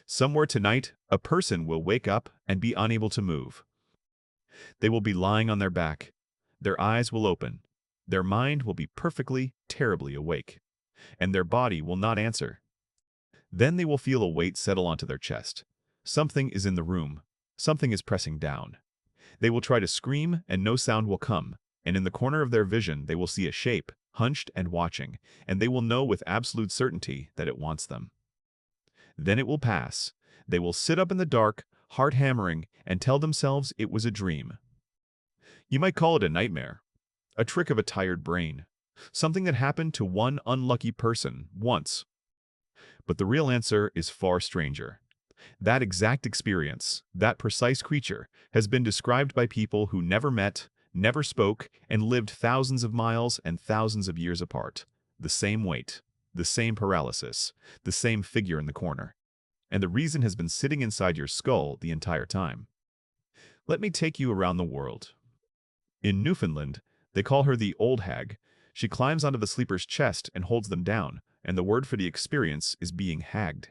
Somewhere tonight, a person will wake up and be unable to move. They will be lying on their back. Their eyes will open. Their mind will be perfectly, terribly awake, and their body will not answer. Then they will feel a weight settle onto their chest. Something is in the room. Something is pressing down. They will try to scream, and no sound will come, and in the corner of their vision they will see a shape, hunched and watching, and they will know with absolute certainty that it wants them. Then it will pass. They will sit up in the dark, heart hammering, and tell themselves it was a dream. You might call it a nightmare, a trick of a tired brain, something that happened to one unlucky person once. But the real answer is far stranger. That exact experience, that precise creature, has been described by people who never met, never spoke, and lived thousands of miles and thousands of years apart. The same weight, the same paralysis, the same figure in the corner. And the reason has been sitting inside your skull the entire time. Let me take you around the world. In Newfoundland, they call her the old hag. She climbs onto the sleeper's chest and holds them down, and the word for the experience is being hagged.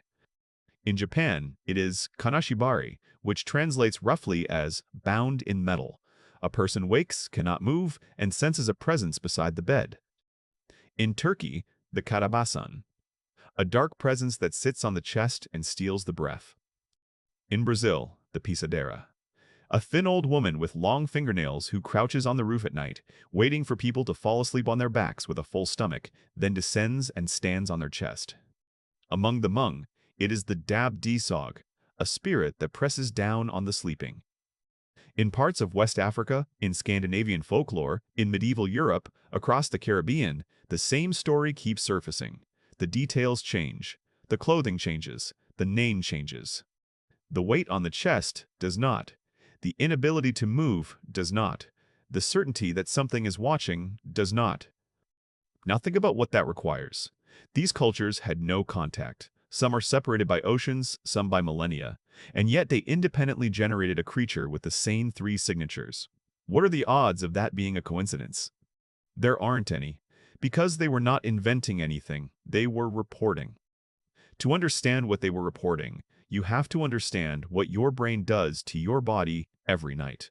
In Japan, it is kanashibari, which translates roughly as bound in metal. A person wakes, cannot move, and senses a presence beside the bed. In Turkey, the karabasan, a dark presence that sits on the chest and steals the breath. In Brazil, the pisadera, a thin old woman with long fingernails who crouches on the roof at night, waiting for people to fall asleep on their backs with a full stomach, then descends and stands on their chest. Among the Hmong, it is the dab-desog, a spirit that presses down on the sleeping. In parts of West Africa, in Scandinavian folklore, in medieval Europe, across the Caribbean, the same story keeps surfacing. The details change, the clothing changes, the name changes. The weight on the chest does not. The inability to move does not. The certainty that something is watching does not. Now think about what that requires. These cultures had no contact. Some are separated by oceans, some by millennia, and yet they independently generated a creature with the same three signatures. What are the odds of that being a coincidence? There aren't any, because they were not inventing anything, they were reporting. To understand what they were reporting, you have to understand what your brain does to your body every night.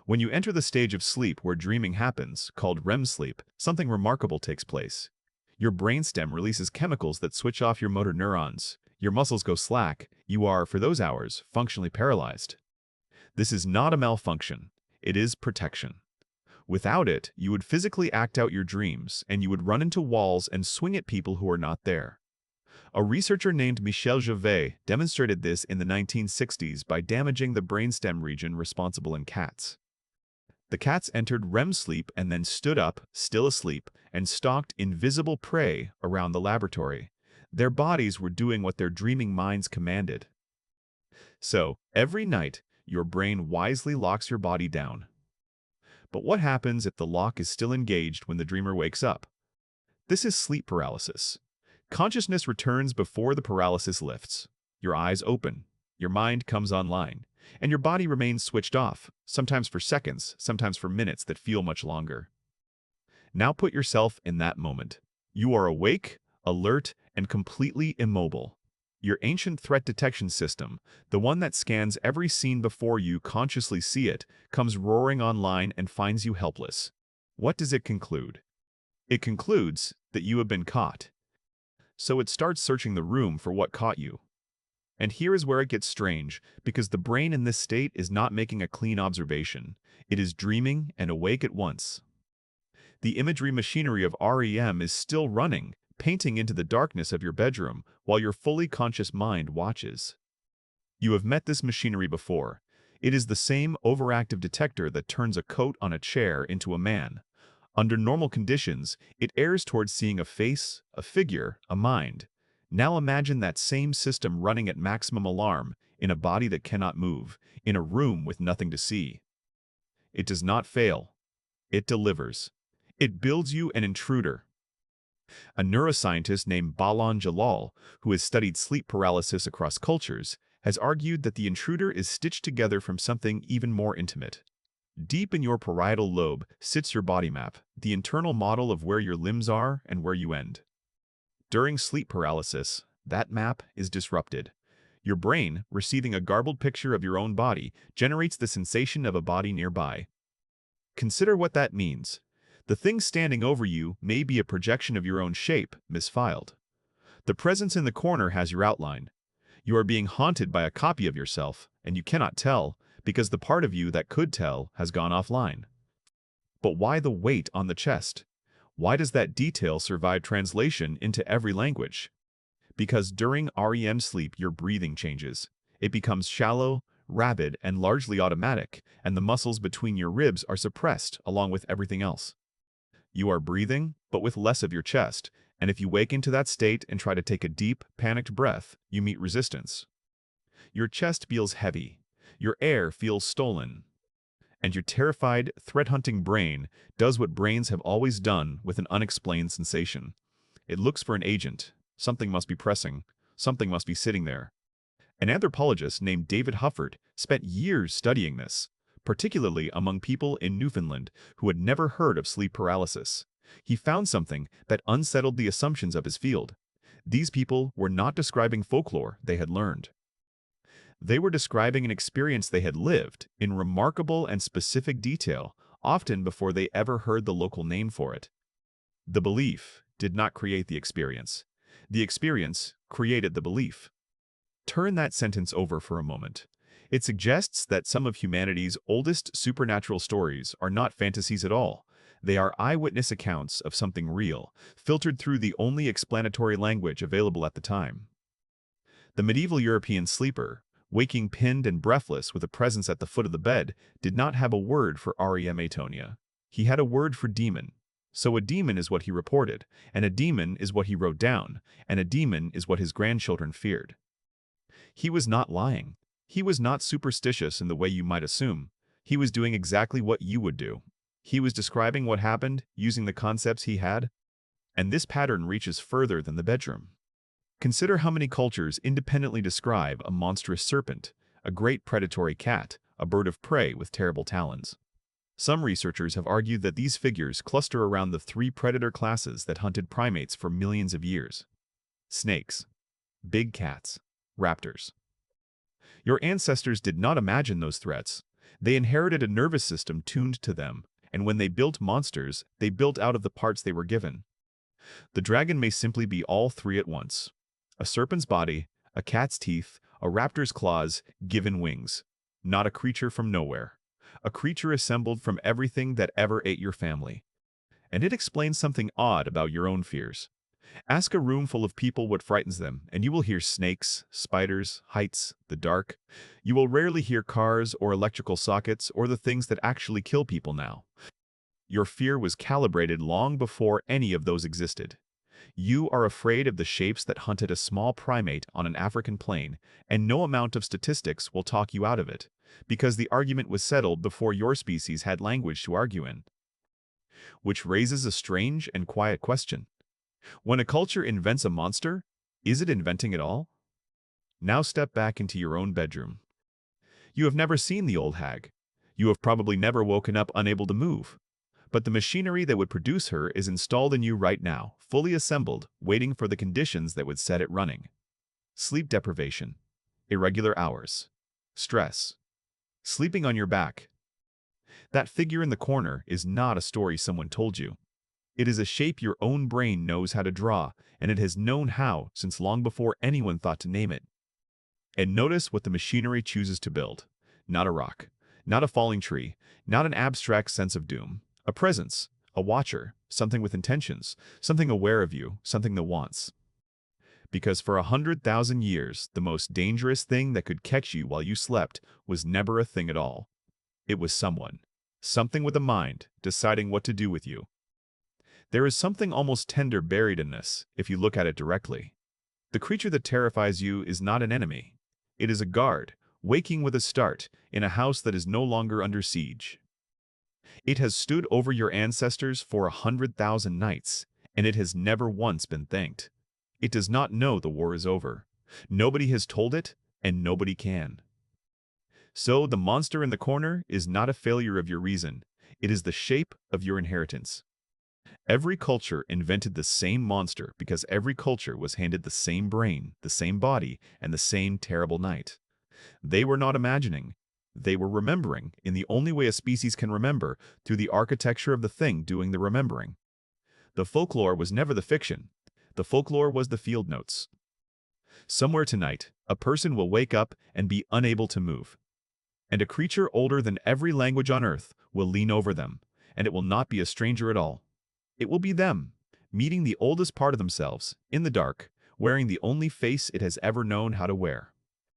When you enter the stage of sleep where dreaming happens, called REM sleep, something remarkable takes place. Your brainstem releases chemicals that switch off your motor neurons. Your muscles go slack. You are, for those hours, functionally paralyzed. This is not a malfunction. It is protection. Without it, you would physically act out your dreams, and you would run into walls and swing at people who are not there. A researcher named Michel Javet demonstrated this in the 1960s by damaging the brainstem region responsible in cats. The cats entered REM sleep and then stood up, still asleep, and stalked invisible prey around the laboratory. Their bodies were doing what their dreaming minds commanded. So, every night, your brain wisely locks your body down. But what happens if the lock is still engaged when the dreamer wakes up? This is sleep paralysis. Consciousness returns before the paralysis lifts. Your eyes open. Your mind comes online. And your body remains switched off, sometimes for seconds, sometimes for minutes that feel much longer. Now put yourself in that moment. You are awake, alert, and completely immobile. Your ancient threat detection system, the one that scans every scene before you consciously see it, comes roaring online and finds you helpless. What does it conclude? It concludes that you have been caught. So it starts searching the room for what caught you. And here is where it gets strange, because the brain in this state is not making a clean observation. It is dreaming and awake at once. The imagery machinery of REM is still running, painting into the darkness of your bedroom while your fully conscious mind watches. You have met this machinery before. It is the same overactive detector that turns a coat on a chair into a man. Under normal conditions, it errs towards seeing a face, a figure, a mind. Now imagine that same system running at maximum alarm, in a body that cannot move, in a room with nothing to see. It does not fail. It delivers. It builds you an intruder. A neuroscientist named Balan Jalal, who has studied sleep paralysis across cultures, has argued that the intruder is stitched together from something even more intimate. Deep in your parietal lobe sits your body map, the internal model of where your limbs are and where you end. During sleep paralysis, that map is disrupted. Your brain, receiving a garbled picture of your own body, generates the sensation of a body nearby. Consider what that means. The thing standing over you may be a projection of your own shape, misfiled. The presence in the corner has your outline. You are being haunted by a copy of yourself, and you cannot tell, because the part of you that could tell has gone offline. But why the weight on the chest? Why does that detail survive translation into every language? Because during REM sleep, your breathing changes. It becomes shallow, rapid, and largely automatic, and the muscles between your ribs are suppressed along with everything else. You are breathing, but with less of your chest, and if you wake into that state and try to take a deep, panicked breath, you meet resistance. Your chest feels heavy. Your air feels stolen. And your terrified, threat-hunting brain does what brains have always done with an unexplained sensation. It looks for an agent. Something must be pressing. Something must be sitting there. An anthropologist named David Hufford spent years studying this, particularly among people in Newfoundland who had never heard of sleep paralysis. He found something that unsettled the assumptions of his field. These people were not describing folklore they had learned. They were describing an experience they had lived in remarkable and specific detail, often before they ever heard the local name for it. The belief did not create the experience. The experience created the belief. Turn that sentence over for a moment. It suggests that some of humanity's oldest supernatural stories are not fantasies at all. They are eyewitness accounts of something real, filtered through the only explanatory language available at the time. The medieval European sleeper, waking pinned and breathless with a presence at the foot of the bed, did not have a word for REM atonia. He had a word for demon. So a demon is what he reported, and a demon is what he wrote down, and a demon is what his grandchildren feared. He was not lying. He was not superstitious in the way you might assume. He was doing exactly what you would do. He was describing what happened using the concepts he had. And this pattern reaches further than the bedroom. Consider how many cultures independently describe a monstrous serpent, a great predatory cat, a bird of prey with terrible talons. Some researchers have argued that these figures cluster around the three predator classes that hunted primates for millions of years: snakes, big cats, raptors. Your ancestors did not imagine those threats. They inherited a nervous system tuned to them, and when they built monsters, they built out of the parts they were given. The dragon may simply be all three at once: a serpent's body, a cat's teeth, a raptor's claws, given wings. Not a creature from nowhere. A creature assembled from everything that ever ate your family. And it explains something odd about your own fears. Ask a room full of people what frightens them, and you will hear snakes, spiders, heights, the dark. You will rarely hear cars or electrical sockets or the things that actually kill people now. Your fear was calibrated long before any of those existed. You are afraid of the shapes that hunted a small primate on an African plain, and no amount of statistics will talk you out of it, because the argument was settled before your species had language to argue in. Which raises a strange and quiet question. When a culture invents a monster, is it inventing it all? Now step back into your own bedroom. You have never seen the old hag. You have probably never woken up unable to move. But the machinery that would produce her is installed in you right now, fully assembled, waiting for the conditions that would set it running. Sleep deprivation, irregular hours, stress, sleeping on your back. That figure in the corner is not a story someone told you. It is a shape your own brain knows how to draw, and it has known how since long before anyone thought to name it. And notice what the machinery chooses to build. Not a rock, not a falling tree, not an abstract sense of doom. A presence, a watcher, something with intentions, something aware of you, something that wants. Because for 100,000 years, the most dangerous thing that could catch you while you slept was never a thing at all. It was someone, something with a mind, deciding what to do with you. There is something almost tender buried in this, if you look at it directly. The creature that terrifies you is not an enemy. It is a guard, waking with a start, in a house that is no longer under siege. It has stood over your ancestors for 100,000 nights, and it has never once been thanked. It does not know the war is over. Nobody has told it, and nobody can. So the monster in the corner is not a failure of your reason. It is the shape of your inheritance. Every culture invented the same monster because every culture was handed the same brain, the same body, and the same terrible night. They were not imagining. They were remembering in the only way a species can remember, through the architecture of the thing doing the remembering. The folklore was never the fiction. The folklore was the field notes. Somewhere tonight, a person will wake up and be unable to move. And a creature older than every language on earth will lean over them, and it will not be a stranger at all. It will be them, meeting the oldest part of themselves, in the dark, wearing the only face it has ever known how to wear.